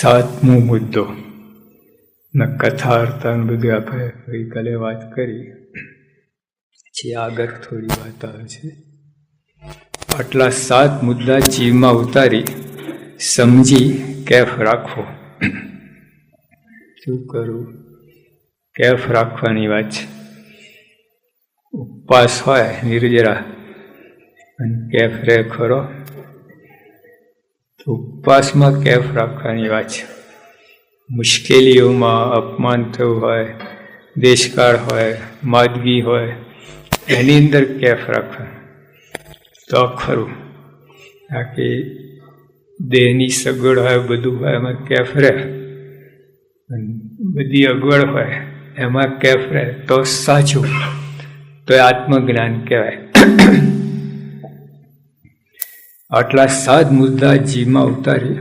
સાતમો મુદ્દો ને કથાર્થન બધું આપણે ગઈકાલે વાત કરી પછી આગળ થોડી વાત આવે છે. આટલા 7 મુદ્દા જીવમાં ઉતારી સમજી કેફ રાખવો. શું કરવું? કેફ રાખવાની વાત છે. ઉપવાસ હોય નિર્જરા અને કેફ રે ખરો તો ઉપવાસમાં કેફ રાખવાની વાત છે. મુશ્કેલીઓમાં અપમાન થયું હોય, દેશકાળ હોય, માદગી હોય, એની અંદર કેફ રાખવાનું તો ખરું. બાકી દેહની સગવડ હોય, બધું હોય, એમાં કેફ રહે. બધી અગવડ હોય એમાં કેફ રહે તો સાચું, તો એ આત્મજ્ઞાન કહેવાય. આટલા 7 મુદ્દા જીવમાં ઉતારી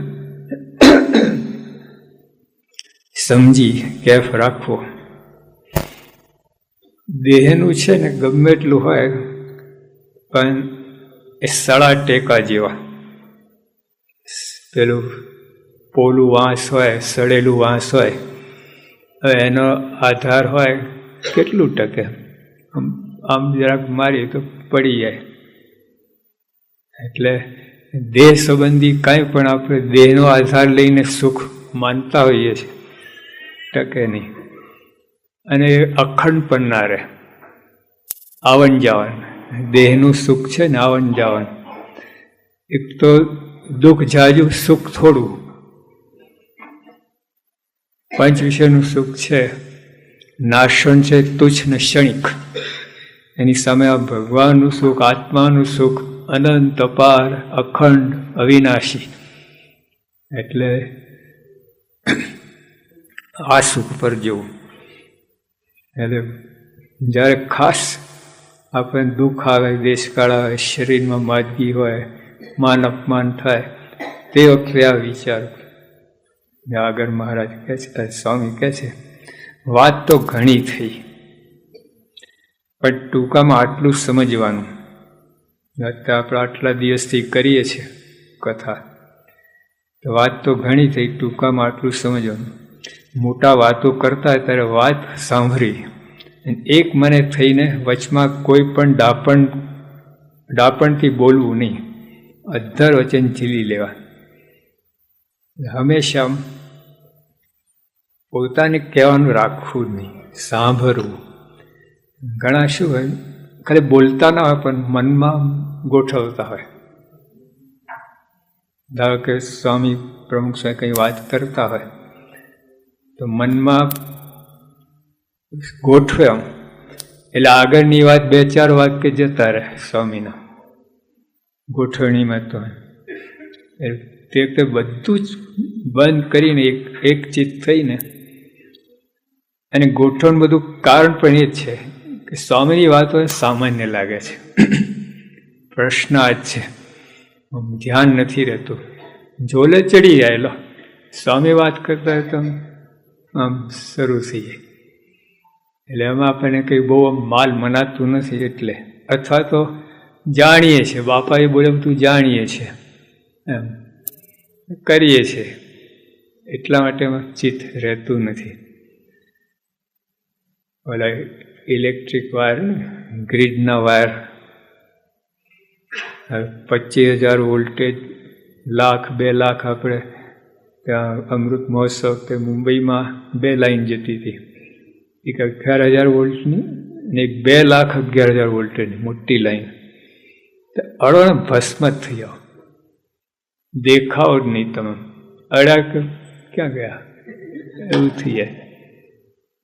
સમજી કેફ રાખવો. દેહનું છે ને ગમે એટલું હોય પણ એ સળા ટેકા જેવા. પેલું પોલું વાંસ હોય, સડેલું વાંસ હોય, હવે એનો આધાર હોય કેટલું ટકે? આમ જરાક મારીએ તો પડી જાય. એટલે દેહ સંબંધી કાંઈ પણ આપણે દેહનો આધાર લઈને સુખ માનતા હોઈએ છીએ, ટકે નહીં. અને અખંડ પણ ના રહે. આવન જાવન દેહનું સુખ છે ને, આવન જાવન. એક તો દુઃખ જાજુ, સુખ થોડું. પંચ વિષયનું સુખ છે, નાશન છે તુચ્છ ને ક્ષણિક. એની સામે આ ભગવાનનું સુખ, આત્માનું સુખ અનંત, અપાર, અખંડ, અવિનાશી. એટલે આ સુખ પર જવું. એટલે જ્યારે ખાસ આપણને દુઃખ આવે, દેશકાળ આવે, શરીરમાં માદગી હોય, માન અપમાન થાય, તે વખતે આ વિચાર. આગળ મહારાજ કહે છે, સ્વામી કહે છે, વાત તો ઘણી થઈ પણ ટૂંકામાં આટલું સમજવાનું. આપણે આટલા દિવસથી કરીએ છીએ કથા, તો વાત તો ઘણી થઈ, ટૂંકામાં આટલું સમજવાનું. મોટા વાતો કરતા ત્યારે વાત સાંભળી, એક મને થઈને વચમાં કોઈ પણ ડાપણથી બોલવું નહીં, અધ્ધર વચન ઝીલી લેવા. હંમેશા પોતાને કહેવાનું રાખવું નહીં, સાંભળવું. ઘણા શું હોય, ખાલી બોલતા ના હોય પણ મનમાં ગોઠવતા હોય. ધારો કે સ્વામી પ્રમુખ સાહેબ કંઈ વાત કરતા હોય તો મનમાં ગોઠવે, એટલે આગળની વાત 2-4 વાક્ય જતા રહે સ્વામીના ગોઠવણીમાં. તો તે વખતે બધું જ બંધ કરીને એક ચિત્ત થઈને, અને ગોઠવણ બધું કારણ પણ એ જ છે કે સ્વામીની વાતો સામાન્ય લાગે છે, પ્રશ્ન આ જ છે, ધ્યાન નથી રહેતું, જોલે ચડી જાયેલો. સ્વામી વાત કરતા હોય તો આમ શરૂ થઈ જાય, એટલે એમાં આપણને કંઈ બહુ માલ મનાતું નથી. એટલે અથવા તો જાણીએ છીએ, બાપાએ બોલે તું જાણીએ છીએ, એમ કરીએ છીએ, એટલા માટે ચિત્ત રહેતું નથી. ઓલા ઇલેક્ટ્રિક વાયર, ગ્રીડના વાયર, 25,000 વોલ્ટેજ, 1,00,000-2 લાખ. આપણે ત્યાં અમૃત મહોત્સવ કે મુંબઈમાં 2 લાઈન જતી હતી, એક 11,000 વોલ્ટની અને એક 2,11,000 વોલ્ટેજની મોટી લાઈન. અડો ભસ્મ થઈ જાઓ, દેખાવો જ નહીં. તમે અડા ક્યાં ગયા એવું થઈ જાય,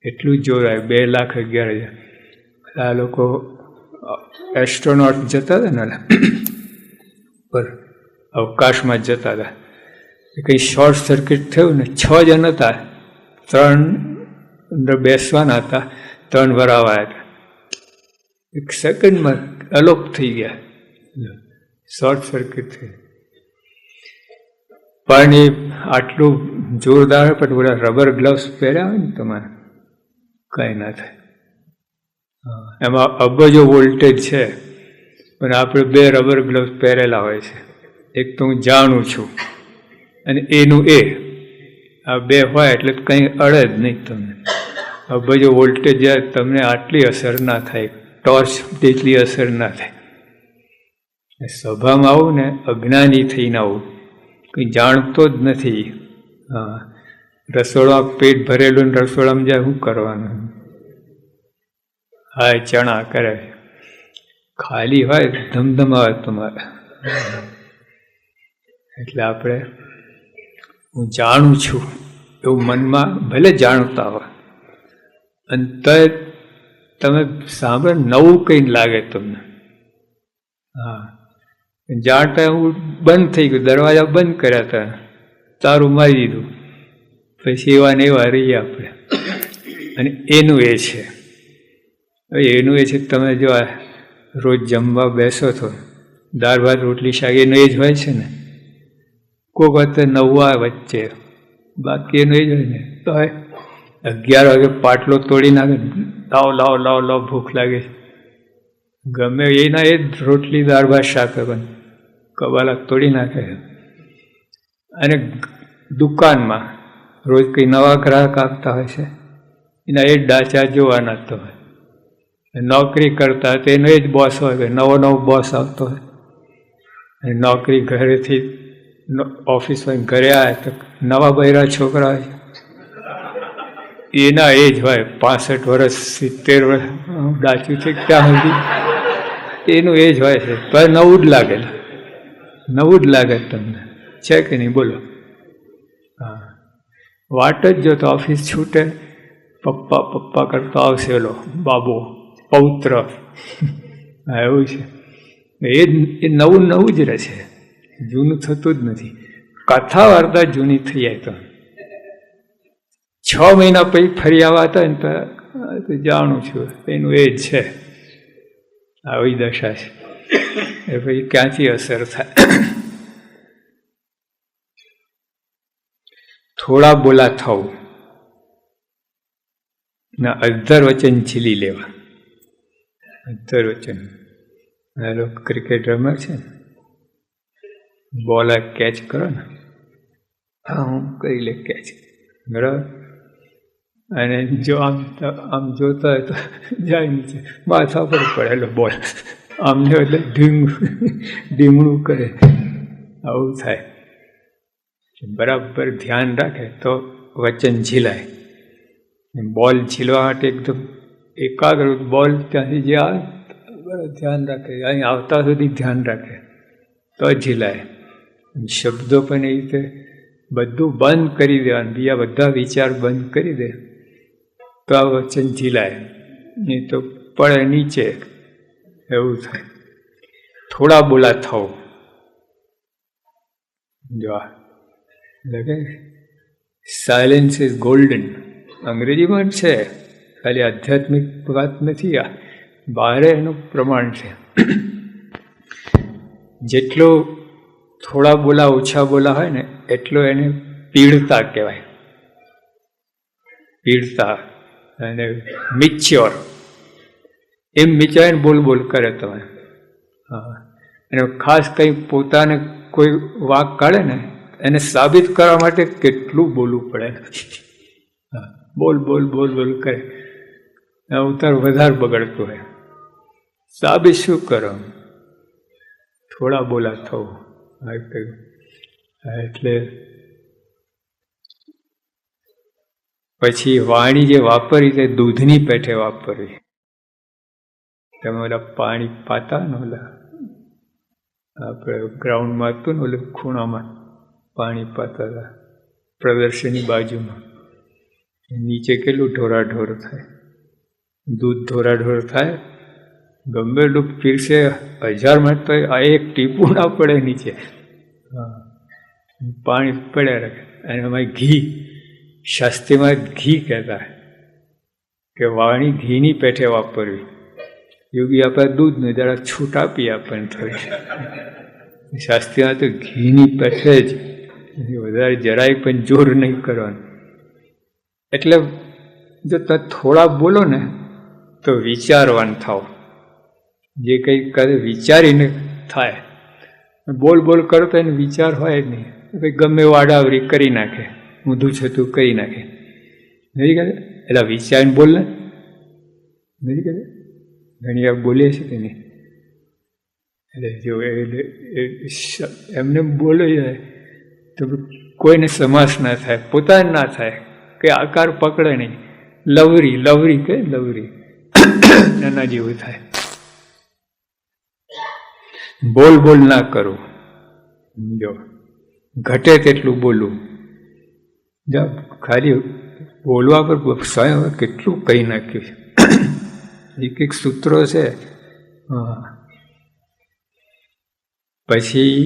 એટલું જોર આવે. 2,11,000. આ લોકો એસ્ટ્રોનોટ જતા હતા ને, પર અવકાશમાં જતા હતા, કંઈ શોર્ટ સર્કિટ થયું ને, 6 જણ હતા, 3 અંદર બેસવાના હતા, 3 વરાવાયા હતા. 1 સેકન્ડમાં અલોપ થઈ ગયા, શોર્ટ સર્કિટ થઈ. પણ એ આટલું જોરદાર, પણ બધા રબર ગ્લવ્સ પહેર્યા હોય ને તમારે, કાંઈ ના થાય. એમાં અબજો વોલ્ટેજ છે, પણ આપણે 2 રબર ગ્લવ્સ પહેરેલા હોય છે. એક તો હું જાણું છું અને એનું એ આ બે હોય એટલે કંઈ અડે જ નહીં તમને. આ બધું વોલ્ટેજ જાય તમને આટલી અસર ના થાય, ટોર્ચ તેટલી અસર ના થાય. સભામાં આવું ને અજ્ઞાની થઈને આવું, કંઈ જાણતો જ નથી. હા, રસોડા પેટ ભરેલું ને રસોડામાં જાય શું કરવાનું? હા, ચણા કરે, ખાલી હોય ધમધમાવે તમારે. એટલે આપણે હું જાણું છું એવું મનમાં ભલે જાણતા હોય, અને તો તમે સાંભળે નવું કંઈ લાગે તમને. હા, જાણતા હું બંધ થઈ ગયું, દરવાજા બંધ કર્યા હતા, તારું મારી દીધું, પછી એવા ને એવા રહીએ આપણે. અને એનું એ છે, એનું એ છે. તમે જો રોજ જમવા બેસો છો, દાળ ભાત રોટલી શાક એનું એ જ હોય છે ને. કોઈક વખતે નવા વચ્ચે, બાકી એનું એ જ હોય ને. તો 11 વાગે પાટલો તોડી નાખે, લાવ લાવ લાવ લાવ, ભૂખ લાગે, ગમે એના એ જ રોટલી દાળ ભાત શાક પણ કબાલા તોડી નાખે. અને દુકાનમાં રોજ કંઈ નવા ગ્રાહક આપતા હોય છે, એના એ જ ડાચા જોવાના તો હોય. નોકરી કરતા હોય તો એનો એ જ બોસ હોય, નવો નવો બોસ આવતો હોય. અને નોકરી ઘરેથી ઓફિસ હોય, ઘરે આવે તો નવા બૈરા છોકરા હોય, એના એ જ હોય. 65 વર્ષ 70 વર્ષ ડાચું છે ત્યાં સુધી એનું એ જ હોય છે. તો નવું જ લાગે, નવું જ લાગે તમને, છે કે નહીં? બોલો. હા, વાટ જ જો તો ઓફિસ છૂટે, પપ્પા પપ્પા કરતો આવશે એલો બાબો પૌત્ર. હા, એવું છે. એ નવું નવું જ રહે છે, જૂનું થતું જ નથી. કથા વાર્તા જૂની થઈ જાય તો 6 મહિના પછી ફરી આવ્યા હતા ને તો જાણું છું એનું એ જ છે. આવી દશા છે. એ પછી ક્યાંથી અસર થાય? થોડા બોલા થવું ના અધર વચન ઝીલી લેવા. અધર વચન, ક્રિકેટ રમે છે ને, બોલર કેચ કરો ને, હા હું કરી લે કેચ, બરાબર. અને જો આમ જોતા હોય તો જાય નીચે, માથા પર પડેલો બોલ, આમને એટલે ઢીમણું કરે, આવું થાય. બરાબર ધ્યાન રાખે તો વચન ઝીલાય. બોલ ઝીલવા માટે એકદમ એકાગ્ર, બોલ ત્યાંથી જે આવે ધ્યાન રાખે, અહીં આવતા સુધી ધ્યાન રાખે તો ઝીલાય. શબ્દો પણ એ રીતે બધું બંધ કરી દેવાનું, બીજા બધા વિચાર બંધ કરી દે તો આ વચન ઝીલાય, નહીં તો પડે નીચે, એવું થાય. થોડા બોલા થવું. જો એટલે કે સાયલેન્સ ઇઝ ગોલ્ડન અંગ્રેજીમાં છે, ખાલી આધ્યાત્મિક વાત નથી, આ બહાર એનું પ્રમાણ છે. જેટલો થોડા બોલા ઓછા બોલા હોય ને એટલો એને પીડતા કહેવાય. પીડતા અને મિચ્યોર, એમ મિચ્યોર બોલ બોલ કરે તમે. હા, અને ખાસ કંઈ પોતાને કોઈ વાંક કાઢે ને એને સાબિત કરવા માટે કેટલું બોલવું પડે. હા, બોલ બોલ બોલ બોલ કરે, ઉતાર વધારે બગડતું હોય. સાબિત શું કરો? થોડા બોલા થવું. એટલે પછી વાણી જે વાપરી તે દૂધની પેઠે વાપરવી. તમે ઓલા પાણી પાતા ને, ઓલા આપણે ગ્રાઉન્ડમાં હતું ને, ઓલે ખૂણામાં પાણી પાતા હતા પ્રદર્શનની બાજુમાં, નીચે કેટલું ઢોરાઢોર થાય, દૂધ ઢોરાઢોર થાય. ગમે એટલું પીરસે 1000 મિનિટ તો આ એક ટીપું ના પડે નીચે. હા, પાણી પડ્યા રાખે. અને એમાં ઘી, શાસ્ત્રીમાં ઘી કહેતા કે વાણી ઘીની પેઠે વાપરવી. યોગી આપણે દૂધને જરા છૂટ આપી આપણને થોડી, શાસ્ત્રીમાં તો ઘીની પેઠે જ, વધારે જરાય પણ જોર નહીં કરવાનું. એટલે જો તમે થોડા બોલો ને તો વિચારવાન થાવ, જે કંઈ કરે વિચારીને થાય. બોલ બોલ કરો તો એને વિચાર હોય જ નહીં, ગમે વાડાવરી કરી નાખે, ઊંધું છતું કરી નાખે. નથી કરે એટલે વિચારીને બોલ ને, નથી કરે ઘણી વાર બોલે છે કે નહીં. એટલે જો એમને બોલો જાય તો કોઈને સમાસ ના થાય, પોતાને ના થાય, કે આકાર પકડે નહીં. લવરી લવરી કે લવરી એના જેવું થાય. બોલ બોલ ના કરું, જો ઘટે તેટલું બોલવું. ખાલી બોલવા પર સ્વયં કેટલું કહી નાખ્યું છે. એક એક સૂત્રો છે. પછી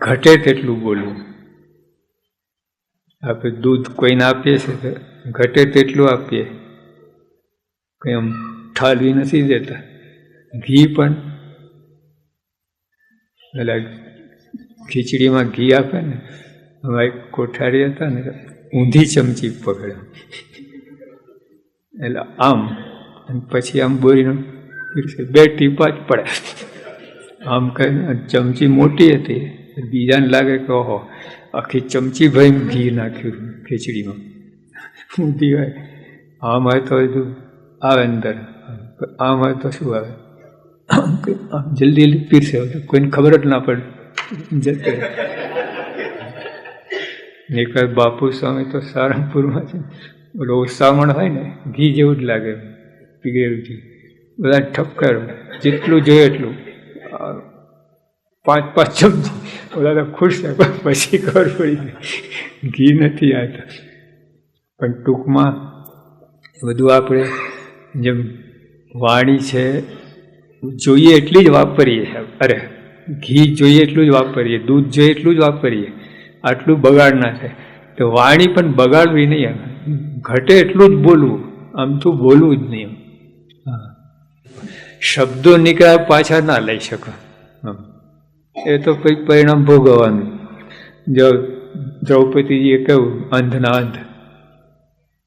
ઘટે તેટલું બોલવું. આપણે દૂધ કોઈને આપીએ છીએ તો ઘટે તેટલું આપીએ, કંઈ આમ ઠાલવી નથી દેતા. ઘી પણ એટલે ખીચડીમાં ઘી આપે ને, અમારી કોઠારી હતા ને, ઊંધી ચમચી પકડે એટલે આમ, અને પછી આમ બોરીને બે ટીપા જ પડે. આમ કહીને ચમચી મોટી હતી, બીજાને લાગે કે ઓહો આખી ચમચી ભરીને ઘી નાખ્યું ખીચડીમાં. ઊંધી હોય. આમ હોય તો બધું આવે અંદર, આમ હોય તો શું આવે, જલ્દી જલ્દી પીરસે, કોઈને ખબર જ ના પડે જતે. એક બાપુ સ્વામી તો સારંગપુરમાં છે, ઓલો ઓસામણ હોય ને ઘી જેવું જ લાગે, પીગળેલું છે. બધા ઠપકાર જેટલું જોઈએ એટલું, 5-5 ચમચી. ઓલા તો ખુશ થાય, પછી ખબર પડી ઘી નથી આવતા. પણ ટૂંકમાં બધું આપણે જેમ વાણી છે જોઈએ એટલી જ વાપરીએ. અરે ઘી જોઈએ એટલું જ વાપરીએ, દૂધ જોઈએ એટલું જ વાપરીએ, આટલું બગાડ ના થાય. તો વાણી પણ બગાડવી નહીં, ઘટે એટલું જ બોલવું, આમ તો બોલવું જ નહીં. શબ્દો નીકળ્યા પાછા ના લઈ શકો, એ તો કંઈક પરિણામ ભોગવવાનું. જો દ્રૌપદીજીએ કહ્યું અંધના અંધ,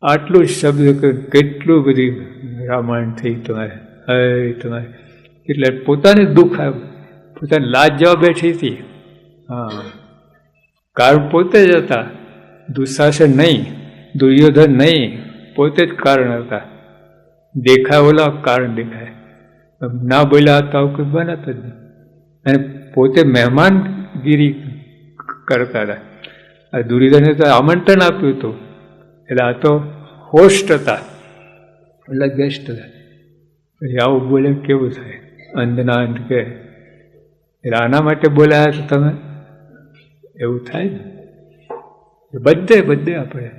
આટલું જ શબ્દ કેટલું બધી રામાયણ થઈ તમારે, તમારે એટલે પોતાને દુઃખ આવ્યું, પોતાને લાજ જવા બેઠી હતી. કારણ પોતે જ હતા, દુશાસન નહીં, દુર્યોધન નહીં, પોતે જ કારણ હતા. દેખાય ઓલા કારણ દેખાય, ના બોલ્યા હતા આવું કંઈ બનાતા જ નહીં. અને પોતે મહેમાનગીરી કરતા હતા. આ દુર્યોધને તો આમંત્રણ આપ્યું હતું, એટલે આ તો હોસ્ટ હતા, એટલે ગેસ્ટ હતા. પછી આવું બોલે કેવું થાય, અંધના અંધ કે. એટલે આના માટે બોલાયા તો તમે, એવું થાય ને. બધે આપણે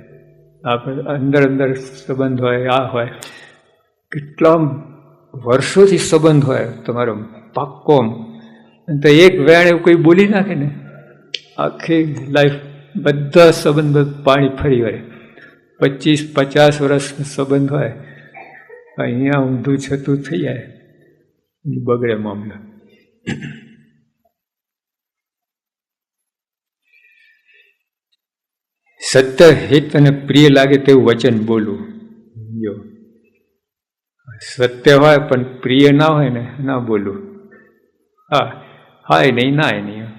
અંદર અંદર સંબંધ હોય, આ હોય, કેટલા વર્ષોથી સંબંધ હોય તમારો પાક્કો. તો એક વેણ એવું કોઈ બોલી નાખે ને, આખી લાઈફ બધા સંબંધ પાણી ફરી વળે. 25-50 વર્ષનો સંબંધ હોય, અહીંયા ઊંધું છતું થઈ જાય, બગડે મામલો. સત્ય હિત અને પ્રિય લાગે તેવું વચન બોલવું. જો સત્ય હોય પણ પ્રિય ના હોય ને, ના બોલવું. હાય નહીં, નાય નહીં.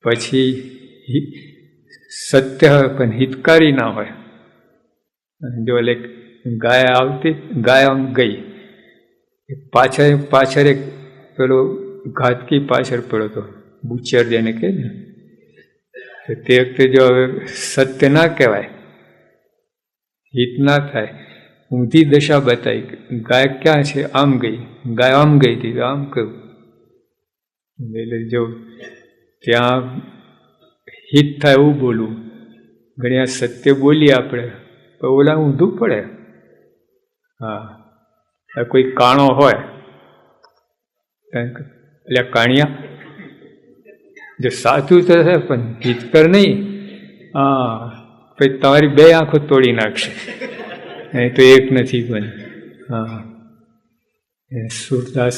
પછી સત્ય હોય પણ હિતકારી ના હોય. જો એટલે ગાય આવતી, ગાય આમ ગઈ, પાછળ એક પેલો ઘાતકી પાછળ પડ્યો હતો, બુચર જેને કહે ને. તે વખતે જો હવે સત્ય ના કહેવાય, હિત ના થાય, ઊંધી દશા બતાવી, ગાય ક્યાં છે, આમ ગઈ, ગાય આમ ગઈ હતી, આમ કહ્યું. એટલે જો ત્યાં હિત થાય એવું બોલવું. ઘણી વાર સત્ય બોલીએ આપણે, તો ઓલા ઊંધું પડે. કોઈ કાણો હોય એટલે કાણિયા જો સાચું તો છે પણ હિતકર નહીં, પછી તમારી 2 આંખો તોડી નાખશે, નહીં તો એક નથી બને. સુરદાસ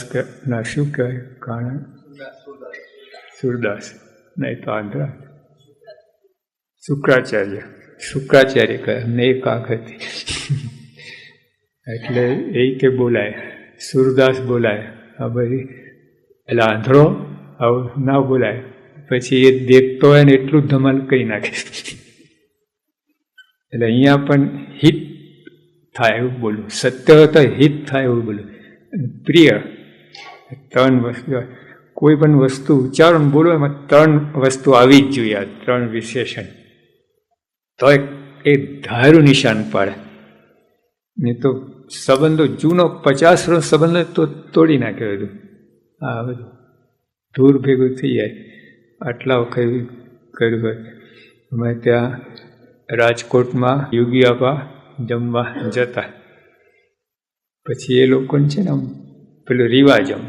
ના શું કહેવાય, કાણા સુરદાસ, નહીં તો આંધ્રા શુક્રાચાર્ય કહે, અમને એક આંખ હતી. એટલે એ કે બોલાય, સુરદાસ બોલાય. આ બધી એટલે આંધળો આવું ના બોલાય. પછી એ દેખતો હોય ને એટલું જ ધમાલ કરી નાખે. એટલે અહીંયા પણ હિત થાય એવું બોલું, સત્ય હોય તો હિત થાય એવું બોલું, પ્રિય. ત્રણ વસ્તુ, કોઈ પણ વસ્તુ ઉચ્ચારો ને બોલો એમાં ત્રણ વસ્તુ આવી જ જોઈએ, આ ત્રણ વિશેષણ, તો એ ધારું નિશાન પાડે. નહીં તો સંબંધો જૂનો 50 વર્ષ સંબંધો તો તોડી નાખે બધું, આ બધું ધૂર ભેગું થઈ જાય. આટલા વખત કર્યું હોય. અમે ત્યાં રાજકોટમાં યોગી આપા જમવા જતા, પછી એ લોકોને છે ને આમ પેલું રિવાજ આમ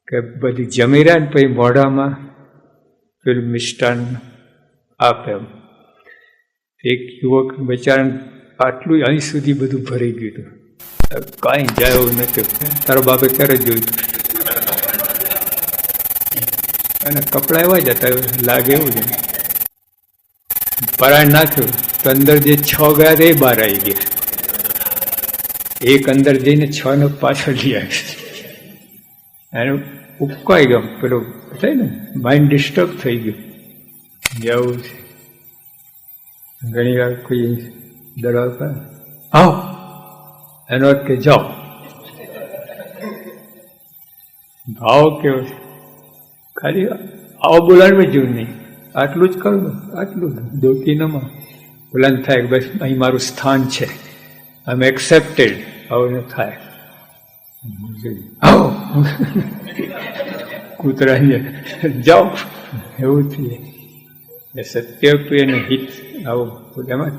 કે બધી જમી રહ્યા ને પછી મોઢામાં પેલું મિષ્ટાન આપે. એમ એક યુવક બચારાને આટલું અહીં સુધી બધું ભરી ગયું હતું, કાંઈ જાય એવું નથી. તારા બાપે ક્યારે જોયું અને કપડાં એવા જ હતા, લાગે એવું જ. પરાણ નાખ્યું તો અંદર જે 6 ગયા તે બહાર આવી ગયા. એક અંદર જઈને 6 ને પાછળ લઈ આવે. એને ઉપકાઈ ગયો, પેલો થાય ને માઇન્ડ ડિસ્ટર્બ થઈ ગયું. જવું છે ઘણી વાર કોઈ દરવાજો કરે, આવો, એનો અર્થ કે જાઓ. ભાવ કેવો છે, ખાલી આવો બોલાડવે જેવું નહીં, આટલું જ કરું, આટલું દોકી નમા બોલાન થાય બસ અહીં મારું સ્થાન છે, આઈ એમ એક્સેપ્ટેડ. આવું ન થાય. આવો કૂતરા જાઓ, એવું થઈએ. સત્ય પ્રિય ને હિત આવું એમાં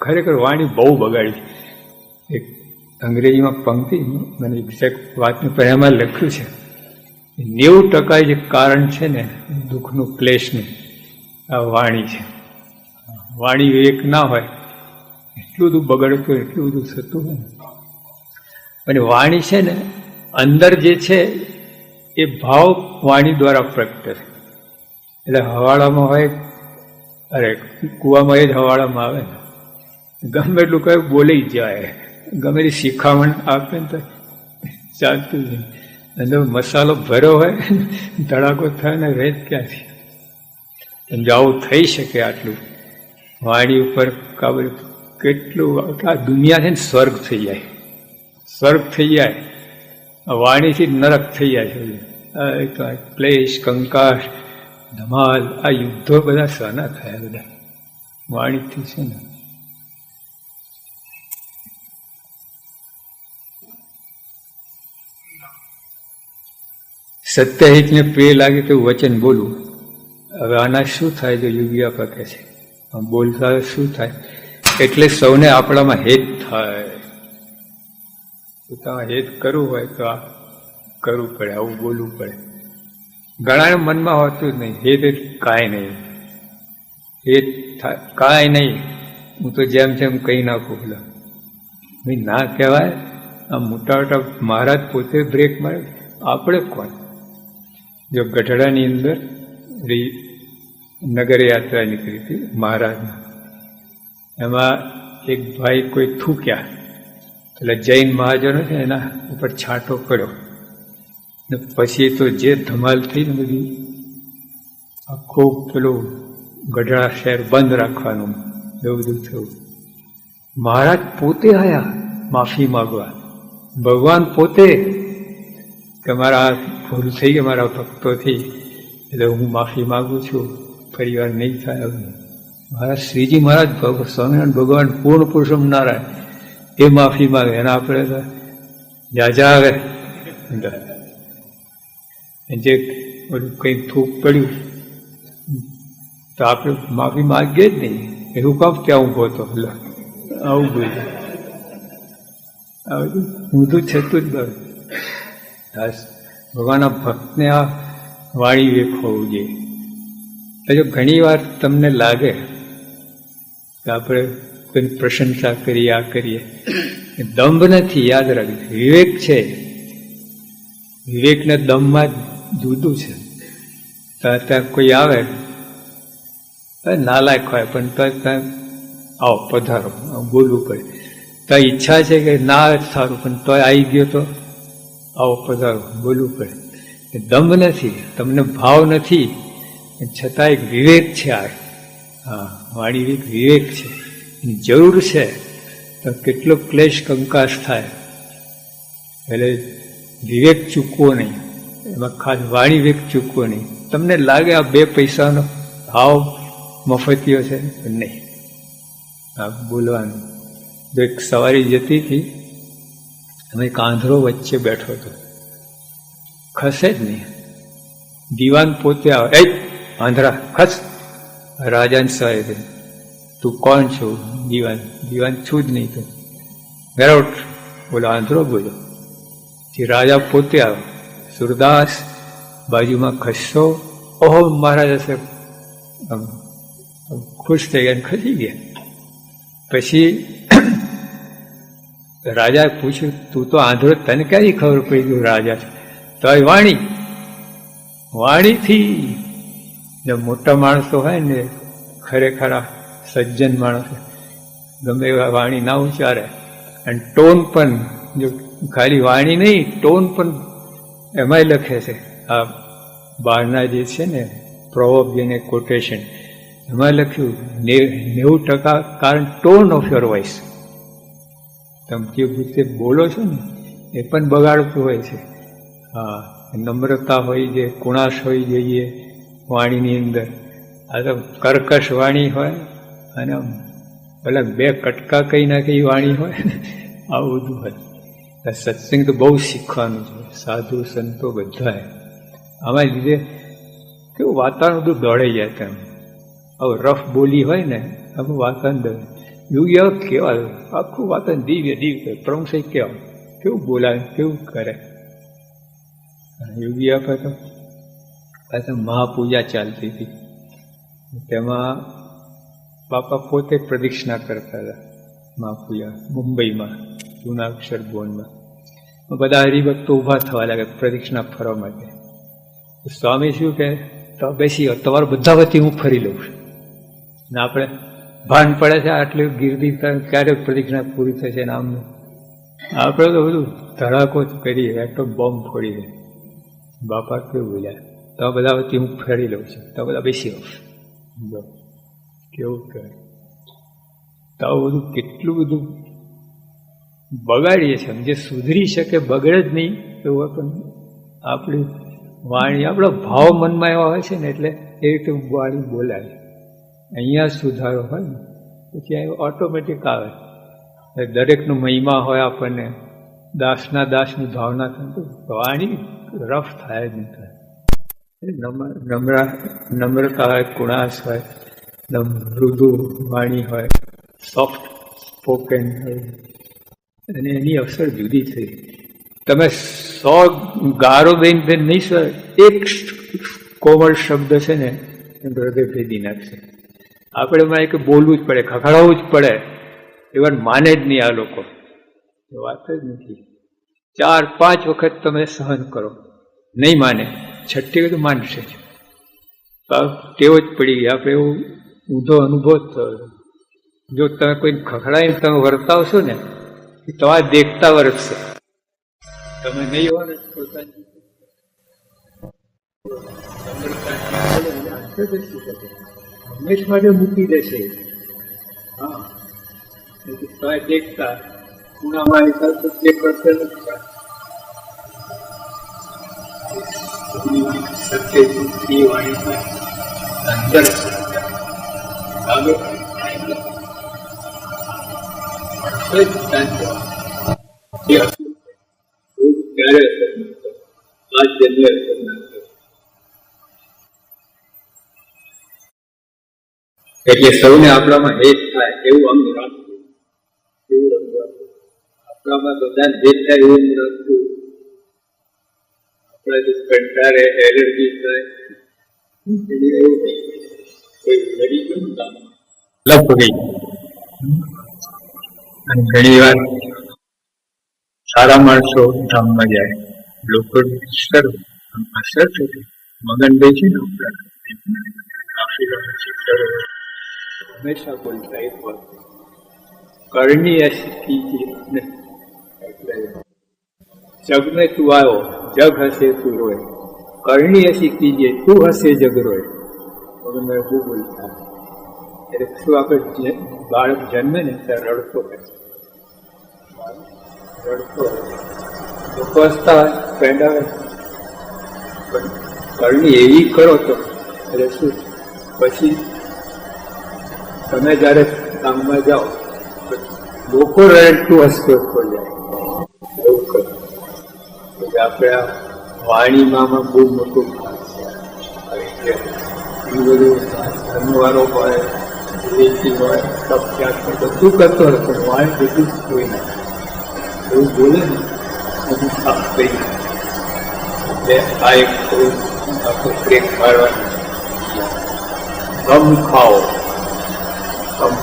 ખરેખર વાણી બહુ બગાડી. એક અંગ્રેજીમાં પંક્તિ, મને એક્ઝેક્ટ વાતનું પણ એમાં લખ્યું છે, 90% જે કારણ છે ને દુઃખનું, ક્લેશનું, આ વાણી છે. વાણી વિવેક ના હોય એટલું બધું બગડતું, એટલું બધું થતું હોય. અને વાણી છે ને અંદર જે છે એ ભાવ વાણી દ્વારા પ્રગટે છે. એટલે હવાડામાં હોય, અરે કૂવામાં એ જ હવાડામાં આવે ને, ગમે એટલું કહે બોલી જાય, ગમે તે શિખામણ આપે ને તો ચાલતું જ નહીં. અંદર મસાલો ભર્યો હોય, ધડાકો થાય ને રેત ક્યાંથી. સમજો આવું થઈ શકે આટલું વાણી ઉપર કાબુ. કેટલું આ દુનિયા છે ને સ્વર્ગ થઈ જાય, સ્વર્ગ થઈ જાય. વાણીથી નરક થઈ જાય છે. ક્લેશ, કંકાશ, ધમાલ, આ યુદ્ધો બધા સહના થયા બધા વાણીથી છે ને. સત્યહિતને પ્રિય લાગે તો વચન બોલવું. હવે આના શું થાય જો યોગી આપા કહે છે બોલતા શું થાય? એટલે સૌને આપણામાં હેત થાય. પોતામાં હેત કરવું હોય તો આ કરવું પડે, આવું બોલવું પડે. ઘણાને મનમાં હોતું જ નહીં હેત, કાંઈ નહીં હેત થાય, કાંઈ નહીં, હું તો જેમ જેમ કહી નાખું. પેલા ભાઈ ના કહેવાય. આ મોટા મોટા મહારાજ પોતે બ્રેક મારે, આપણે કોણ? જો ગઢડાની અંદર નગર યાત્રા નીકળી હતી મહારાજના, એમાં એક ભાઈ કોઈ થૂક્યા, એટલે જૈન મહાજનો છે એના ઉપર છાંટો પડ્યો ને પછી તો જે ધમાલ થઈ ને બધી, આખું પેલું ગઢડા શહેર બંધ રાખવાનું એવું બધું થયું. મહારાજ પોતે આવ્યા માફી માગવા, ભગવાન પોતે કે મારા ભૂલ થઈ ગઈ મારા ભક્તોથી, એટલે હું માફી માગું છું, ફરી વાર નહીં થાય. મહારાજ શ્રીજી મહારાજ સ્વામિનારાયણ ભગવાન પૂર્ણ પુરુષોત્તમ નારાયણ એ માફી માગે, એના આપણે જાજા આવે. જે કંઈ થૂક પડ્યું તો આપણે માફી માગીએ જ નહીં. એવું કામ ત્યાં ઊભો હતો, આવું બધું ઊંધું છતું જ બસ. ભગવાનના ભક્તને આ વાણી વિવેક હોવું જોઈએ. જો ઘણી વાર તમને લાગે કે આપણે કોઈ પ્રશંસા કરીએ, આ કરીએ, દંભ નથી, યાદ રાખજો, વિવેક છે. વિવેકને દમમાં જુદું છે. ત્યાં કોઈ આવે નાલાયક હોય પણ ત્યાં આવો પધારો બોલવું પડે. ત્યાં ઈચ્છા છે કે ના સારું પણ તોય આવી ગયો તો આવો પધારો બોલવું પડે. દંભ નથી, તમને ભાવ નથી, છતાં એક વિવેક છે. આ હા, વાણી વિવેક છે. જરૂર છે તો કેટલો ક્લેશ કંકાસ થાય, એટલે વિવેક ચૂકવો નહીં. એમાં ખાસ વાણી વિવેક ચૂકવો નહીં. તમને લાગે આ 2 પૈસાનો ભાવ મફતિયો છે, નહીં. આ બોલવાનું. એક સવારી જતી હતી, અમે એક આંધળો વચ્ચે બેઠો હતો, ખસે જ નહીં. દીવાન પોતે આવે, એ આંધળા ખસ. રાજાને સાહેબ, તું કોણ છો? દીવાન. દીવાન છું જ નહીં તો વેરાઉટ. બોલો આંધળો બોલો. રાજા પોતે આવે, સુરદાસ બાજુમાં ખસશો. ઓહો મહારાજ હશે, ખુશ થઈ ગયા, ખસી ગયા. પછી રાજાએ પૂછ્યું, તું તો આંધળો, તને ક્યાંથી ખબર પડી ગયું રાજા છે? તો વાણી, વાણીથી. જો મોટા માણસો હોય ને, ખરેખર સજ્જન માણસો, ગમે એવા વાણી ના ઉચ્ચારે. અને ટોન પણ, જો ખાલી વાણી નહીં, ટોન પણ એમાંય લખે છે. આ બહારના જે છે ને પ્રોવર્બ, જેને કોટેશન, એમાં લખ્યું 90% કારણ ટોન ઓફ યોર વોઇસ. તમે જે રીતે બોલો છો ને એ પણ બગાડતું હોય છે. હા, નમ્રતા હોય છે, કુણાશ હોય જોઈએ વાણીની અંદર. આ તો કર્કશ વાણી હોય અને પેલા 2 કટકા કઈ ના કઈ વાણી હોય, આવું બધું હોય. સત્સંગ તો બહુ શીખવાનું છે, સાધુ સંતો બધાએ. આમાં લીધે કેવું વાતાવરણ બધું દોડાઈ જાય. તેમ હવે રફ બોલી હોય ને, આખું વાતાવરણ દોડે. યોગી કેવા આખું વાતાવરણ દિવ્ય દિવ્ય પ્રમુખ કેવા, કેવું બોલાવે, કેવું કરે. યોગી આપે તો પાછા મહાપૂજા ચાલતી હતી, તેમાં બાપા પોતે પ્રદક્ષિણા કરતા હતા. મહાપૂજા મુંબઈમાં, જૂના અક્ષર ભવનમાં. બધા હરિભક્તો ઊભા થવા લાગે પ્રદક્ષિણા ફરવા માટે. સ્વામી શું કહે, તો બેસી તમારા બધા વતી હું ફરી લઉં છું. ને આપણે ભાન પડે છે આટલી ગીર્દી ક્યારે પ્રદક્ષિણા પૂરી થશે ને આમનું. આપણે તો બધું ધડાકો જ કરીએ, એટો બોમ્બ ફોડી દે. બાપા કેવું બોલ્યા, તો બધા વતી હું ફરી લઉં છું, તો બધા બેસી આવો. કેવું કહે, તો બધું કેટલું બધું બગાડીએ છીએ. જે સુધરી શકે, બગડે જ નહીં એવું પણ આપણી વાણી, આપણો ભાવ મનમાં એવા હોય છે ને, એટલે એ રીતે વાણી બોલાય. અહીંયા સુધારો હોય ને પછી અહીં ઓટોમેટિક આવે. દરેકનો મહિમા હોય આપણને, દાસના દાસની ભાવના થતું, વાણી રફ થાય જ નહીં થાય. નમ્રતા હોય, કુણાશ હોય, મૃદુ વાણી હોય, સોફ્ટ સ્પોકન હોય, અને એની અસર જુદી થઈ. તમે 100 ગારો દઈને નહીં સર, એક કોમળ શબ્દ છે ને એ હૃદય ભેદી નાખશે. આપણે એમાં એક બોલવું જ પડે, ખખડાવવું જ પડે. એવા માને જ નહીં આ લોકો, વાત જ નથી. 4-5 વખત તમે સહન કરો, નહીં માને, 6ઠી વખત માનશે જ. ટેવ જ પડી ગઈ. આપણે એવું ઊંધો અનુભવ થયો. જો તમે કોઈ ખખડાવીને તમે વર્તાવશો ને, તમારે દેખતા વર્તશે. તમે નહીં હો ને હંમેશ માટે મૂકી દેશે. હા, તમે દેખતા ખૂણામાં જે કરશે નથી. સત્ય ચૂકી વાણી અંદર એટલે સૌને આપણામાં હેત થાય એવું અંગ રાખવું, એવું અંગ રાખવું. આપણામાં બધાને હેત થાય એવું અંગ રાખવું. આપણે જો કંટાળે, એલર્જી થાય, એવું નહીં. કોઈ લડી ગયું કામ લપ ગઈ. અને ઘણી વાર સારા માણસો ધામમાં જાય, લોકો અસર થતી મગનભાઈ છે ને હંમેશા બોલતા એક વાત, કરણી ऐसी कीजिए जग में तू आयो जग हंसे तू रोए, करणी ऐसी कीजिए तू हंसे जग रोए. મગનભાઈ બહુ બોલતા એટલે શું આપણે બાળક જન્મે ને ત્યારે રડતો હોય, રડતો ઉપવાસતા પેંડા પણ કરણી એવી કરો તો એટલે શું પછી તમે જયારે કામમાં જાઓ લોકો રડતું અસ્વસ્થ જાય એવું કરો. આપણે આ વાણીમાં બહુ મોટું એ બધું ધનવારો હોય, વિદેશી હોય, સબક્યાંક બધું કરતો હોય પણ વાણી બધું જ કોઈ ના એવું બોલે ને બધું સાફ થઈ એટલે આ એક આપણે બ્રેક મારવાની ગમ ખાઓ, ગમ